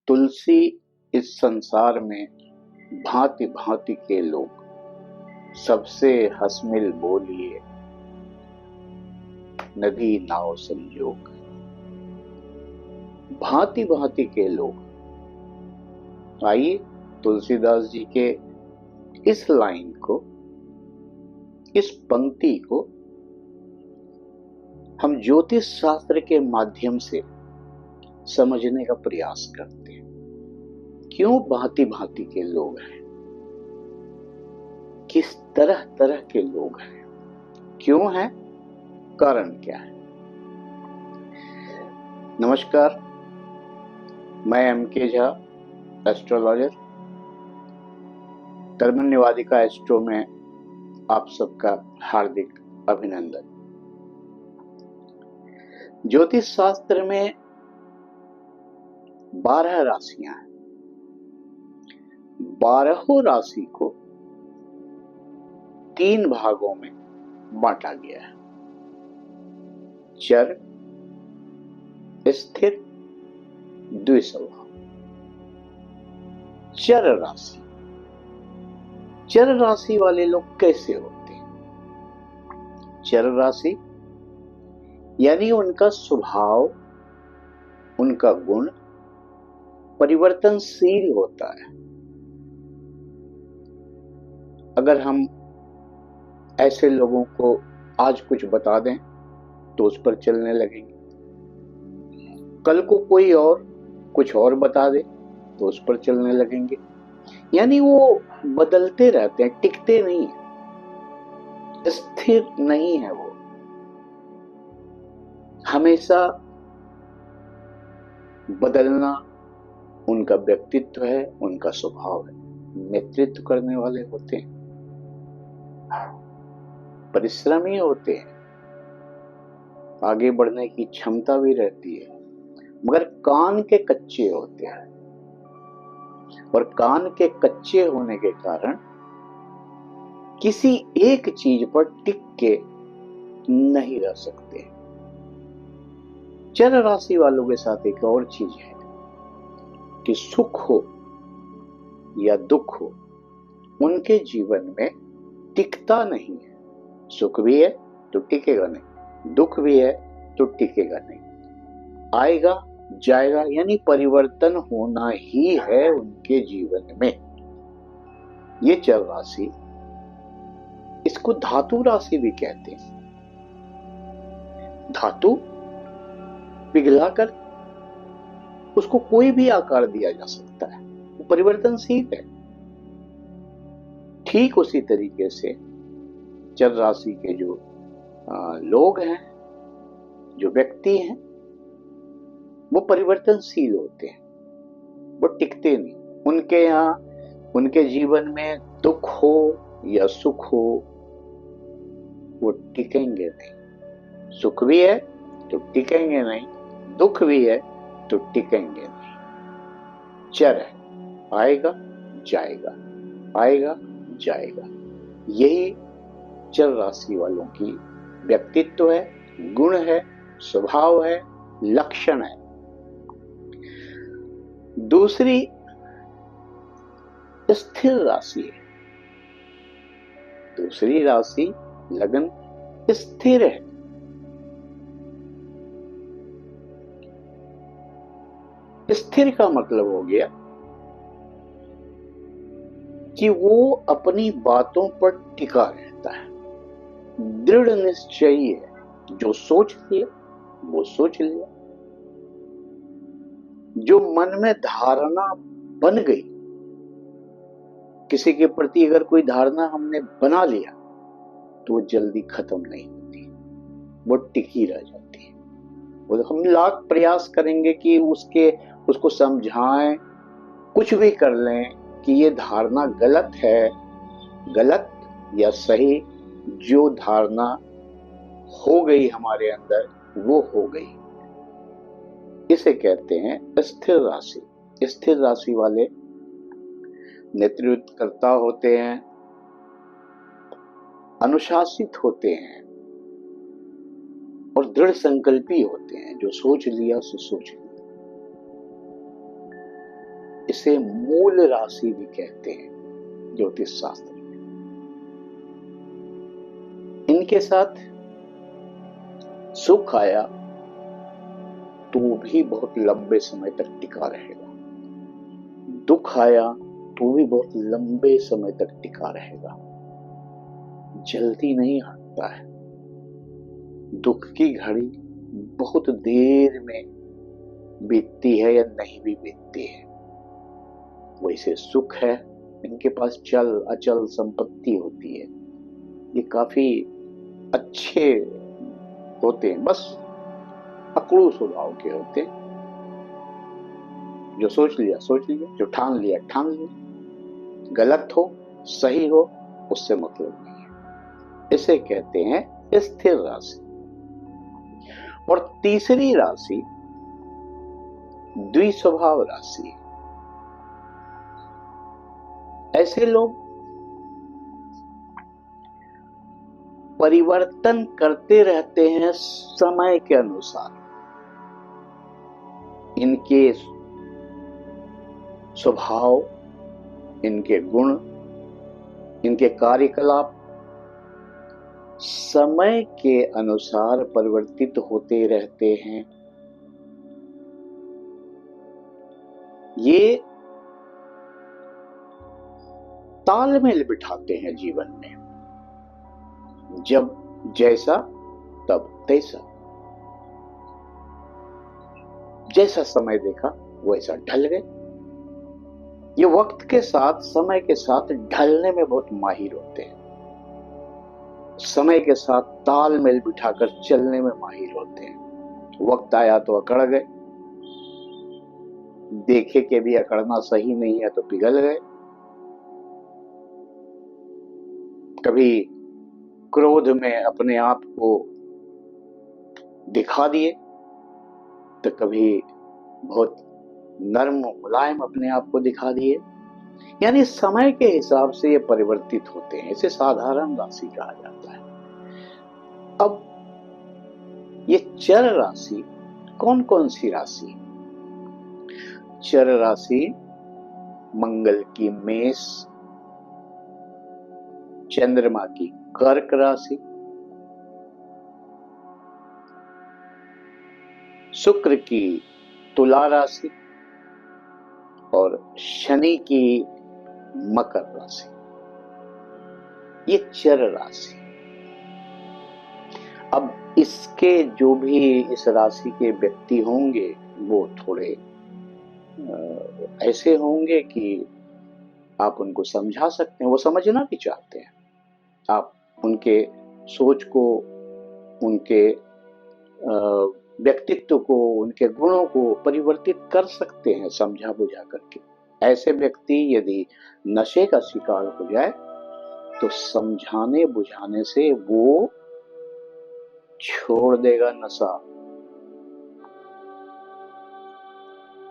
तुलसी इस संसार में भांति भांति के लोग, सबसे हंसमिल बोलिए नदी नाव संयोग। भांति भांति के लोग। आइए तुलसीदास जी के इस लाइन को, इस पंक्ति को हम ज्योतिष शास्त्र के माध्यम से समझने का प्रयास करते हैं। क्यों भांति भांति के लोग हैं, किस तरह तरह के लोग हैं, क्यों हैं, कारण क्या है। नमस्कार, मैं एम.के. झा, एस्ट्रोलॉजर, कर्मण्यवादिका एस्ट्रो में आप सबका हार्दिक अभिनंदन। ज्योतिष शास्त्र में 12 राशियां हैं। 12 राशि को 3 भागों में बांटा गया है। चर, स्थिर, द्विस्वभाव। चर राशि। चर राशि वाले लोग कैसे होते हैं? चर राशि यानी उनका स्वभाव, उनका गुण परिवर्तनशील होता है। अगर हम ऐसे लोगों को आज कुछ बता दें तो उस पर चलने लगेंगे, कल को कोई और कुछ और बता दे तो उस पर चलने लगेंगे। यानी वो बदलते रहते हैं, टिकते नहीं है, स्थिर नहीं है। वो हमेशा बदलना उनका व्यक्तित्व है, उनका स्वभाव है। नेतृत्व करने वाले होते हैं, परिश्रमी होते हैं, आगे बढ़ने की क्षमता भी रहती है, मगर कान के कच्चे होते हैं। और कान के कच्चे होने के कारण किसी एक चीज पर टिक के नहीं रह सकते। चर राशि वालों के साथ एक और चीज है कि सुख हो या दुख हो, उनके जीवन में टिकता नहीं है। सुख भी है तो टिकेगा नहीं, दुख भी है तो टिकेगा नहीं, आएगा जाएगा। यानी परिवर्तन होना ही है उनके जीवन में। ये चर राशि, इसको धातु राशि भी कहते हैं। धातु पिघलाकर उसको कोई भी आकार दिया जा सकता है, वो परिवर्तनशील है। ठीक उसी तरीके से चर राशि के जो लोग हैं, जो व्यक्ति हैं, वो परिवर्तनशील होते हैं, वो टिकते नहीं। उनके यहाँ, उनके जीवन में दुख हो या सुख हो, वो टिकेंगे नहीं। सुख भी है तो टिकेंगे नहीं, दुख भी है तो टिकेंगे नहीं। चर है, आएगा जाएगा, आएगा जाएगा। यही चर राशि वालों की व्यक्तित्व है, गुण है, स्वभाव है, लक्षण है। दूसरी स्थिर राशि है। दूसरी राशि लगन स्थिर है। स्थिर का मतलब हो गया कि वो अपनी बातों पर टिका रहता है, दृढ़ निश्चयी है। जो सोच लिया वो सोच लिया। जो मन में धारणा बन गई, किसी के प्रति अगर कोई धारणा हमने बना लिया तो वो जल्दी खत्म नहीं होती, वो टिकी रह जाती है। वो हम लाख प्रयास करेंगे कि उसको समझाएं, कुछ भी कर लें कि ये धारणा गलत है, गलत या सही, जो धारणा हो गई हमारे अंदर वो हो गई। इसे कहते हैं स्थिर राशि। स्थिर राशि वाले नेतृत्वकर्ता होते हैं, अनुशासित होते हैं और दृढ़ संकल्पी होते हैं। जो सोच लिया सो सोच लिया। इसे मूल राशि भी कहते हैं ज्योतिष शास्त्र में। इनके साथ सुख आया तो भी बहुत लंबे समय तक टिका रहेगा, दुख आया तो भी बहुत लंबे समय तक टिका रहेगा, जल्दी नहीं हटता है। दुख की घड़ी बहुत देर में बीतती है या नहीं भी बीतती है। वैसे सुख है, इनके पास चल अचल संपत्ति होती है, ये काफी अच्छे होते हैं, बस अकड़ू स्वभाव के होते हैं। जो सोच लिया सोच लिया, जो ठान लिया ठान लिया, गलत हो सही हो उससे मतलब नहीं है। इसे कहते हैं स्थिर राशि। और तीसरी राशि द्विस्वभाव राशि। ऐसे लोग परिवर्तन करते रहते हैं समय के अनुसार। इनके स्वभाव, इनके गुण, इनके कार्यकलाप समय के अनुसार परिवर्तित होते रहते हैं। ये तालमेल बिठाते हैं जीवन में, जब जैसा तब तैसा, जैसा समय देखा वैसा ढल गए। ये वक्त के साथ, समय के साथ ढलने में बहुत माहिर होते हैं, समय के साथ तालमेल बिठाकर चलने में माहिर होते हैं। वक्त आया तो अकड़ गए, देखे के भी अकड़ना सही नहीं है तो पिघल गए। कभी क्रोध में अपने आप को दिखा दिए तो कभी बहुत नर्म मुलायम अपने आप को दिखा दिए। यानी समय के हिसाब से ये परिवर्तित होते हैं। इसे साधारण राशि कहा जाता है। अब ये चर राशि कौन कौन सी राशि? चर राशि मंगल की मेष, चंद्रमा की कर्क राशि, शुक्र की तुला राशि और शनि की मकर राशि। ये चर राशि। अब इसके जो भी इस राशि के व्यक्ति होंगे वो थोड़े ऐसे होंगे कि आप उनको समझा सकते हैं, वो समझना भी चाहते हैं। आप उनके सोच को, उनके व्यक्तित्व को, उनके गुणों को परिवर्तित कर सकते हैं समझा बुझा करके। ऐसे व्यक्ति यदि नशे का शिकार हो जाए तो समझाने बुझाने से वो छोड़ देगा नशा।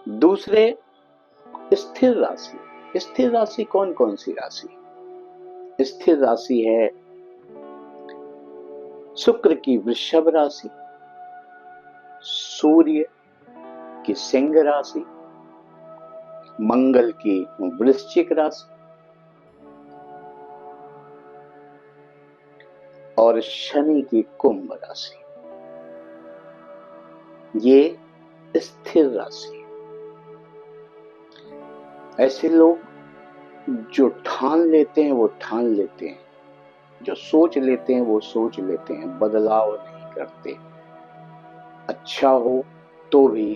दूसरे स्थिर राशि। स्थिर राशि कौन कौन सी राशि? स्थिर राशि है शुक्र की वृषभ राशि, सूर्य की सिंह राशि, मंगल की वृश्चिक राशि और शनि की कुंभ राशि। ये स्थिर राशि। ऐसे लोग जो ठान लेते हैं वो ठान लेते हैं, जो सोच लेते हैं वो सोच लेते हैं, बदलाव नहीं करते। अच्छा हो तो भी,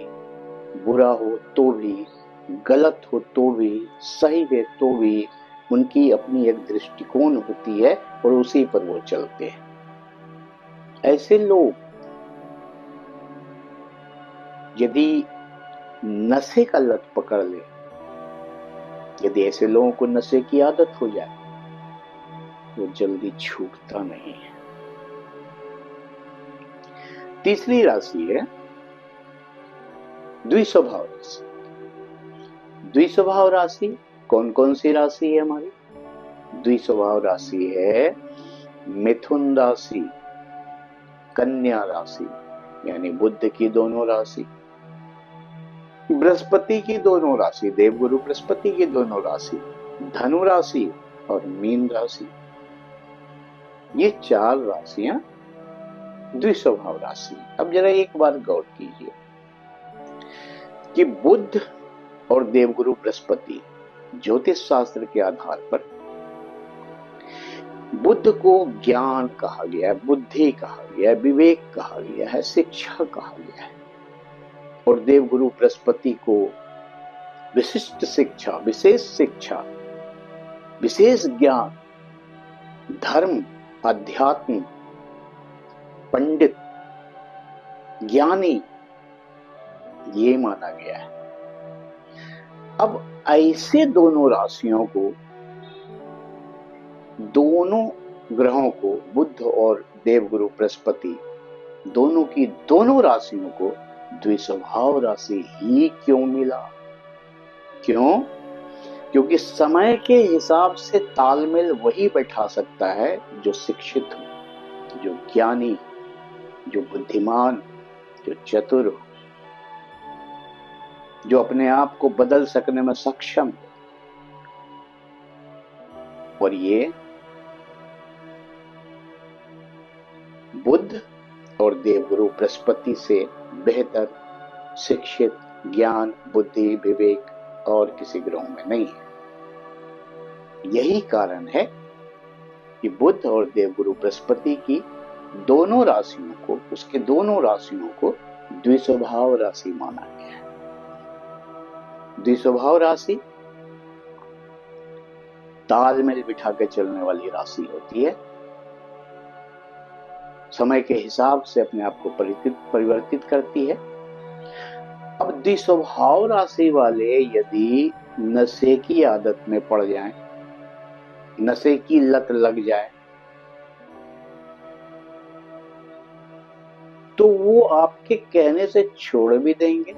बुरा हो तो भी, गलत हो तो भी, सही है तो भी, उनकी अपनी एक दृष्टिकोण होती है और उसी पर वो चलते हैं। ऐसे लोग यदि नशे का लत पकड़ ले, यदि ऐसे लोगों को नशे की आदत हो जाए वो जल्दी छूटता नहीं है। तीसरी राशि है द्विस्वभाव राशि। द्विस्वभाव राशि कौन कौन सी राशि है हमारी? द्विस्वभाव राशि है मिथुन राशि, कन्या राशि यानी बुध की दोनों राशि, बृहस्पति की दोनों राशि, देवगुरु बृहस्पति की दोनों राशि धनु राशि और मीन राशि, ये 4 राशियां द्विस्वभाव राशि। अब जरा एक बार गौर कीजिए कि बुध और देवगुरु बृहस्पति ज्योतिष शास्त्र के आधार पर बुद्ध को ज्ञान कहा गया है, बुद्धि कहा गया है, विवेक कहा गया है, शिक्षा कहा गया है, और देवगुरु बृहस्पति को विशिष्ट शिक्षा, विशेष ज्ञान, धर्म, अध्यात्म, पंडित, ज्ञानी, ये माना गया है। अब ऐसे दोनों राशियों को, दोनों ग्रहों को, बुध और देवगुरु बृहस्पति दोनों की दोनों राशियों को द्विस्वभाव राशि ही क्यों मिला? क्यों? क्योंकि समय के हिसाब से तालमेल वही बैठा सकता है जो शिक्षित हो, जो ज्ञानी, जो बुद्धिमान, जो चतुर हो, जो अपने आप को बदल सकने में सक्षम हो। और ये बुध और देवगुरु बृहस्पति से बेहतर शिक्षित, ज्ञान, बुद्धि, विवेक और किसी ग्रह में नहीं है। यही कारण है कि बुध और देवगुरु बृहस्पति की दोनों राशियों को, उसके दोनों राशियों को द्विस्वभाव राशि माना गया है। द्विस्वभाव राशि तालमेल बिठा के चलने वाली राशि होती है, समय के हिसाब से अपने आप को परिवर्तित करती है। अब द्विस्वभाव राशि वाले यदि नशे की आदत में पड़ जाएं, नशे की लत लग जाए, तो वो आपके कहने से छोड़ भी देंगे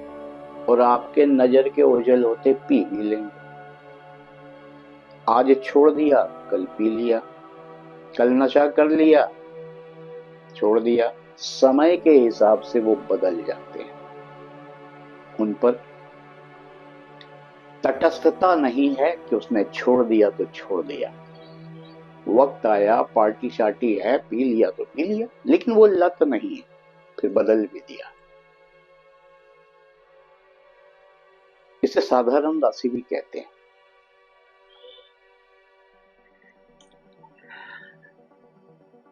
और आपके नजर के ओझल होते पी भी लेंगे। आज छोड़ दिया, कल पी लिया, कल नशा कर लिया, छोड़ दिया। समय के हिसाब से वो बदल जाते हैं, उन पर तटस्थता नहीं है कि उसने छोड़ दिया तो छोड़ दिया। वक्त आया, पार्टी शार्टी है, पी लिया तो पी लिया, लेकिन वो लत नहीं है, फिर बदल भी दिया। इसे साधारण राशि भी कहते हैं।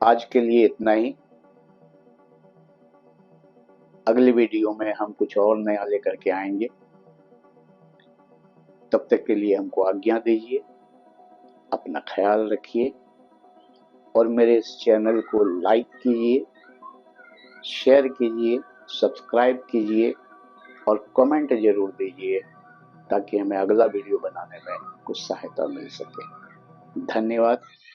आज के लिए इतना ही। अगली वीडियो में हम कुछ और नया लेकर के आएंगे। तब तक के लिए हमको आज्ञा दीजिए, अपना ख्याल रखिए और मेरे इस चैनल को लाइक कीजिए, शेयर कीजिए, सब्सक्राइब कीजिए और कमेंट जरूर दीजिए ताकि हमें अगला वीडियो बनाने में कुछ सहायता मिल सके। धन्यवाद।